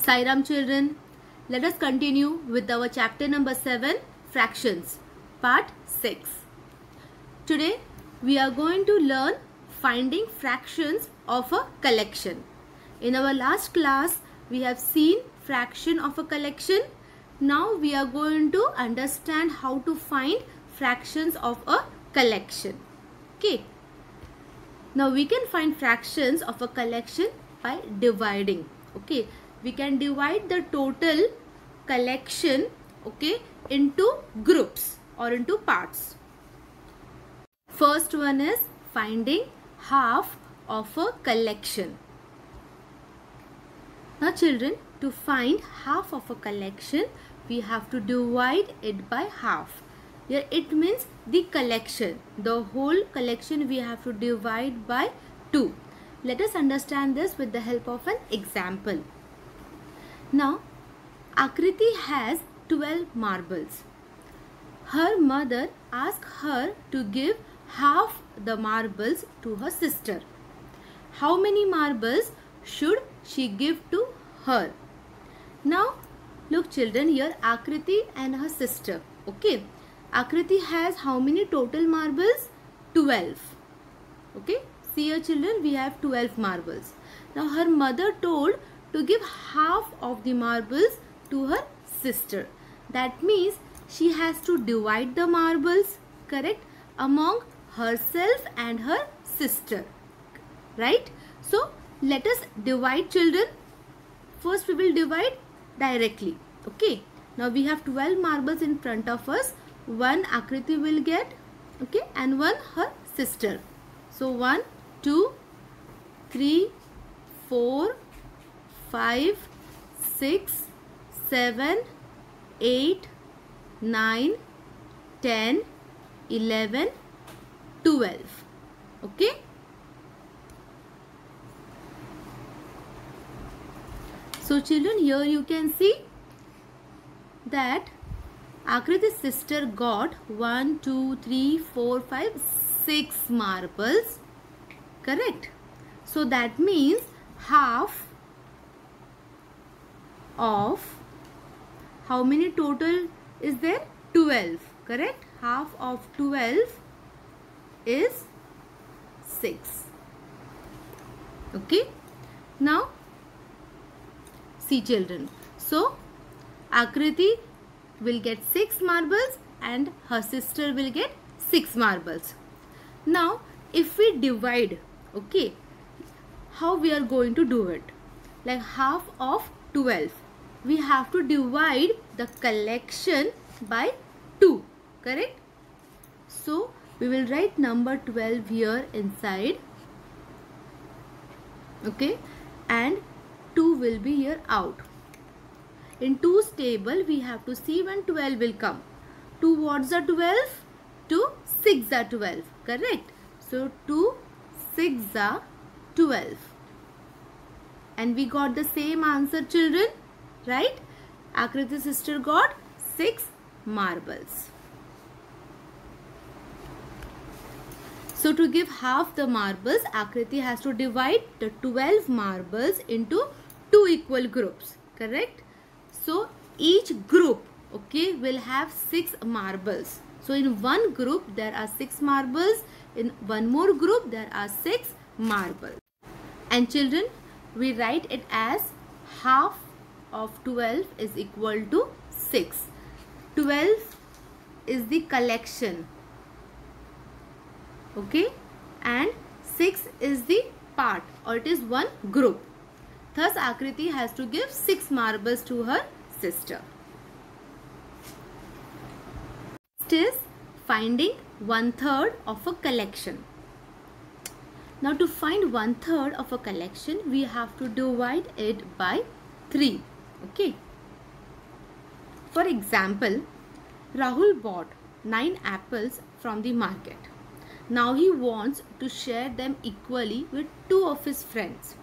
Sai Ram children, let us continue with our chapter number 7, Fractions, part 6. Today we are going to learn finding fractions of a collection. In our last class we have seen fraction of a collection. Now we are going to understand how to find fractions of a collection. Okay. Now we can find fractions of a collection by dividing. Okay. We can divide the total collection, okay, into groups or into parts. First one is finding half of a collection. Now children, to find half of a collection, we have to divide it by half. Here it means the collection. The whole collection we have to divide by 2. Let us understand this with the help of an example. Now, Akriti has 12 marbles. Her mother asked her to give half the marbles to her sister. How many marbles should she give to her? Now, look children, here Akriti and her sister. Okay, Akriti has how many total marbles? 12. Okay, see here children, we have 12 marbles. Now, her mother told to give half of the marbles to her sister. That means she has to divide the marbles, correct, among herself and her sister, right? So let us divide children. First we will divide directly. Okay, now we have 12 marbles in front of us. One Akriti will get, okay, and one her sister. So 1, 2, 3, 4, 5, 6, 7, 8, 9, 10, 11, 12. Okay. So children, here you can see that Akriti's sister got 1, 2, 3, 4, 5, 6 marbles. Correct. So that means half of how many total is there? 12. Correct. Half of 12 is 6. Okay. Now see children. So Akriti will get 6 marbles and her sister will get 6 marbles. Now if we divide, okay, how we are going to do it? Like half of 12. We have to divide the collection by 2, correct? So we will write number 12 here inside, okay, and 2 will be here out. In 2's table we have to see when 12 will come. 2 what's are 12? 2 6 are 12, correct? So 2 6 are 12. And we got the same answer children, right? Akriti's sister got 6 marbles. So to give half the marbles, Akriti has to divide the 12 marbles into 2 equal groups, correct? So each group, okay, will have 6 marbles. So in one group there are 6 marbles, in one more group there are 6 marbles. And children, we write it as half of 12 is equal to 6. 12 is the collection, okay, and 6 is the part, or it is one group. Thus Akriti has to give 6 marbles to her sister. Next is finding 1/3 of a collection. Now to find 1/3 of a collection, we have to divide it by 3. Okay. For example, Rahul bought 9 apples from the market. Now he wants to share them equally with 2 of his friends.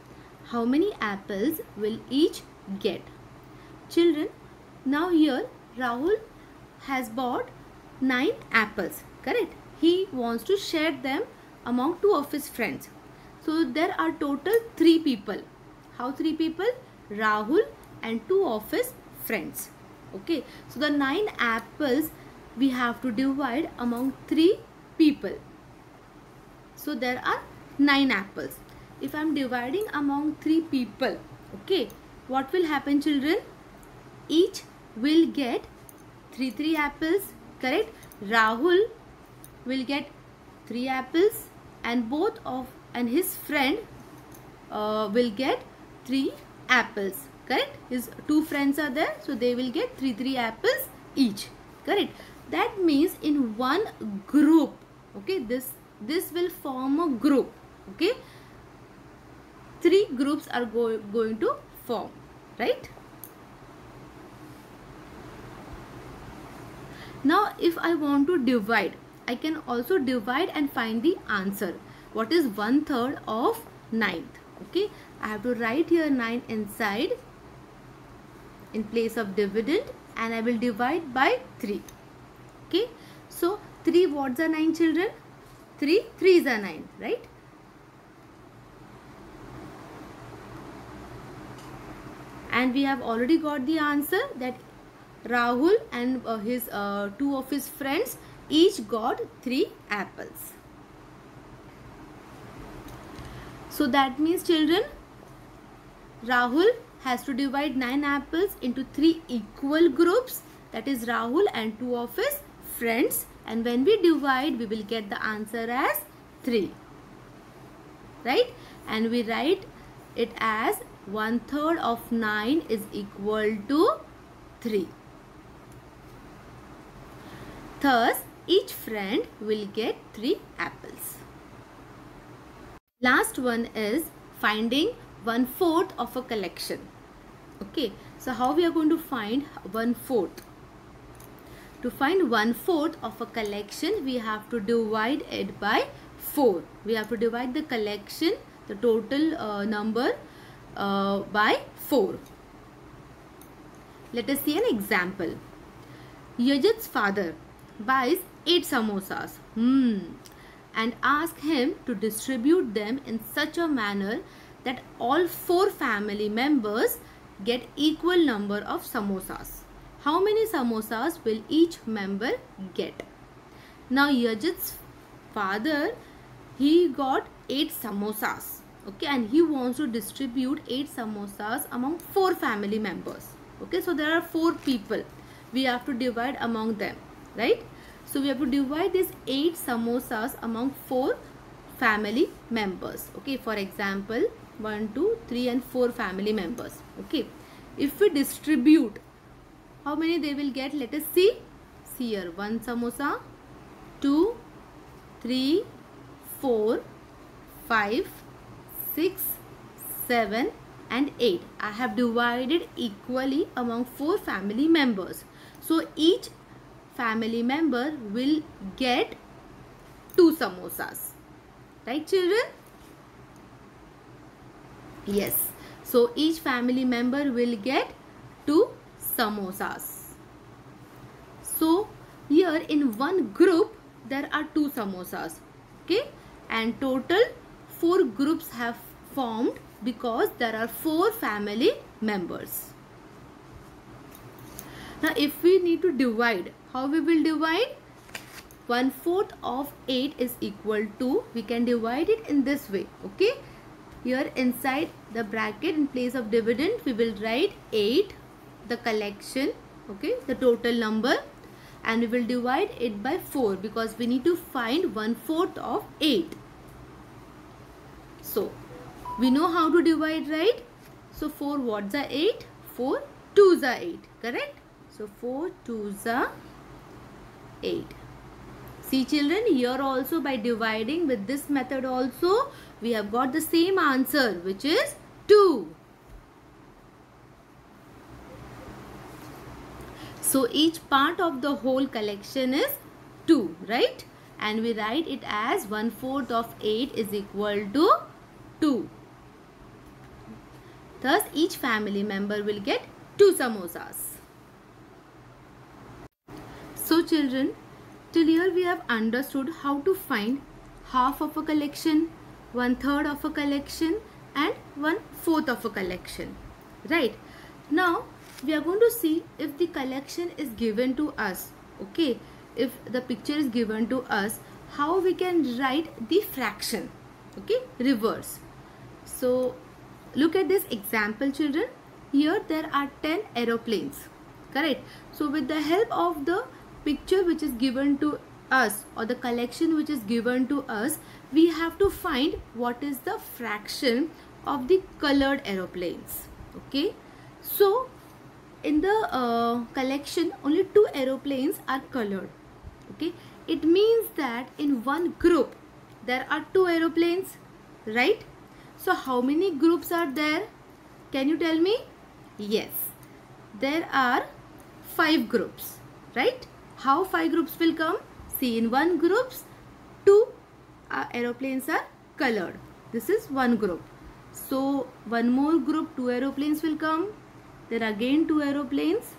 How many apples will each get? Children, now here Rahul has bought 9 apples, correct? He wants to share them among 2 of his friends. So there are total 3 people. How 3 people? Rahul and 2 of his friends. Okay, so the 9 apples we have to divide among 3 people. So there are 9 apples. If I am dividing among 3 people, okay, what will happen, children? Each will get 3 apples, correct? Rahul will get 3 apples and his friend will get 3 apples, correct? His 2 friends are there, so they will get 3 apples each, correct? That means in one group, okay, this will form a group, okay? 3 groups are going to form, right? Now if I want to divide, I can also divide and find the answer. What is 1/3 of 9th? Okay, I have to write here 9 inside in place of dividend, and I will divide by 3. Okay, so 3 what's are 9, children? 3 3s are 9, right? And we have already got the answer that Rahul and his 2 of his friends each got 3 apples. So that means, children, Rahul has to divide 9 apples into 3 equal groups, that is Rahul and 2 of his friends, and when we divide we will get the answer as 3, right? And we write it as 1/3 of 9 is equal to 3. Thus each friend will get 3 apples. Last one is finding 1/4 of a collection. Okay, so how we are going to find 1/4? To find 1/4 of a collection, we have to divide it by 4. We have to divide the collection, the total number by 4. Let us see an example. Yajit's father buys 8 samosas and asks him to distribute them in such a manner that all 4 family members get equal number of samosas. How many samosas will each member get? Now Yajit's father, he got 8 samosas, okay, and he wants to distribute 8 samosas among 4 family members. Okay, so there are 4 people. We have to divide among them, right? So we have to divide these 8 samosas among 4 family members. Okay, for example, 1, 2, 3 and 4 family members. Okay, if we distribute, how many they will get? Let us see. See here, 1 samosa, 2, 3, 4, 5, 6, 7 and 8. I have divided equally among 4 family members. So each family member will get 2 samosas, right, children? Yes, so each family member will get 2 samosas. So here in one group there are 2 samosas, okay, and total 4 groups have formed because there are 4 family members. Now if we need to divide, how we will divide? 1/4 of 8 is equal to, we can divide it in this way, okay. Here inside the bracket in place of dividend we will write 8, the collection, okay, the total number, and we will divide it by 4 because we need to find 1/4 of 8. So we know how to divide, right? So 4 what's are 8? 4 2s are 8, correct? So 4 2s are 8. See children, here also by dividing with this method also we have got the same answer, which is 2. So each part of the whole collection is 2, right? And we write it as 1/4 of 8 is equal to 2. Thus each family member will get 2 samosas. So children, till here we have understood how to find half of a collection, 1/3 of a collection and 1/4 of a collection, right? Now we are going to see if the collection is given to us. Okay, if the picture is given to us, how we can write the fraction. Okay, reverse. So look at this example, children. Here there are 10 aeroplanes, correct? So with the help of the picture which is given to us, or the collection which is given to us, we have to find what is the fraction of the colored aeroplanes. Okay, so in the collection only 2 aeroplanes are colored. Okay, it means that in one group there are 2 aeroplanes, right? So how many groups are there? Can you tell me? Yes, there are 5 groups, right? How 5 groups will come? See, in one groups 2 aeroplanes are colored. This is one group. So one more group, 2 aeroplanes will come. Then again 2 aeroplanes.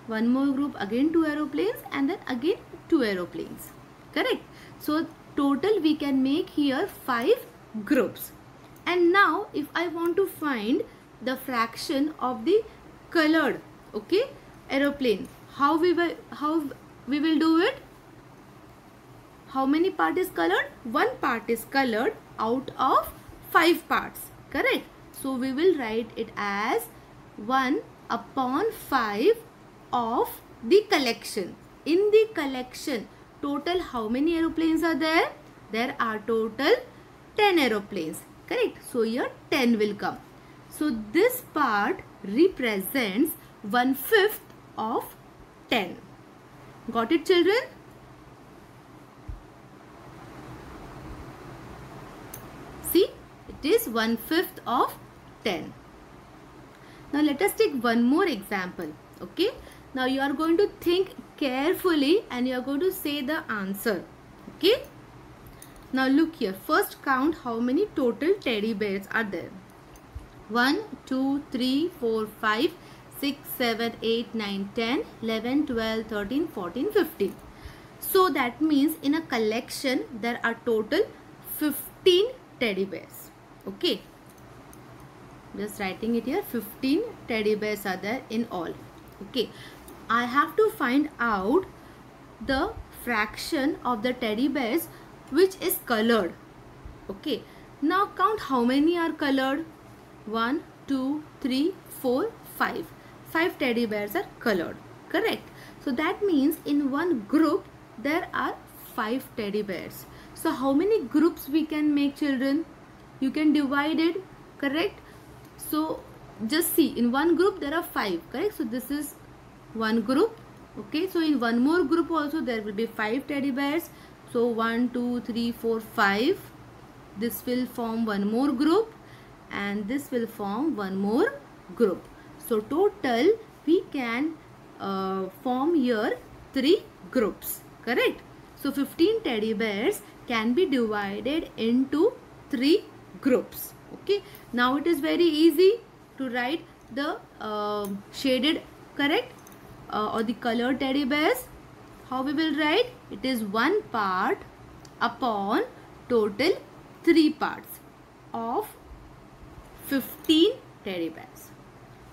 One more group, again 2 aeroplanes, and then again 2 aeroplanes. Correct? So total we can make here 5 groups. And now if I want to find the fraction of the colored, okay, aeroplane, how we will do it? How many part is colored? One part is colored out of 5 parts. Correct? So we will write it as 1/5 of the collection. In the collection, total how many aeroplanes are there? There are total 10 aeroplanes. Correct? So here 10 will come. So this part represents 1/5 of 10. Got it, children? See, it is 1/5 of 10. Now let us take one more example. Okay. Now you are going to think carefully and you are going to say the answer. Okay. Now look here. First count how many total teddy bears are there. 1, 2, 3, 4, 5, 6, 7, 8, 9, 10, 11, 12, 13, 14, 15. So that means in a collection there are total 15 teddy bears. Okay. Just writing it here, 15 teddy bears are there in all. Okay. I have to find out the fraction of the teddy bears which is colored. Okay. Now count how many are colored. 1, 2, 3, 4, 5. 5 teddy bears are colored. Correct. So that means in one group there are 5 teddy bears. So how many groups we can make, children? You can divide it. Correct. So just see, in one group there are 5. Correct. So this is one group. Okay. So in one more group also there will be 5 teddy bears. So 1, 2, 3, 4, 5. This will form one more group. And this will form one more group. So total we can form here 3 groups. Correct. So 15 teddy bears can be divided into 3 groups. Okay. Now it is very easy to write the shaded, correct, or the colored teddy bears. How we will write? It is 1 part upon total 3 parts of 15 teddy bears.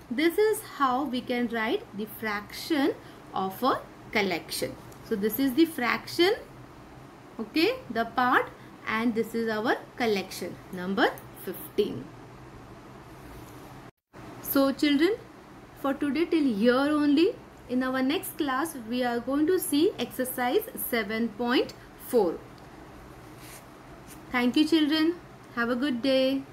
This is how we can write the fraction of a collection. So this is the fraction, okay, the part, and this is our collection number 15. So children, for today till here only. In our next class we are going to see exercise 7.4. Thank you, children. Have a good day.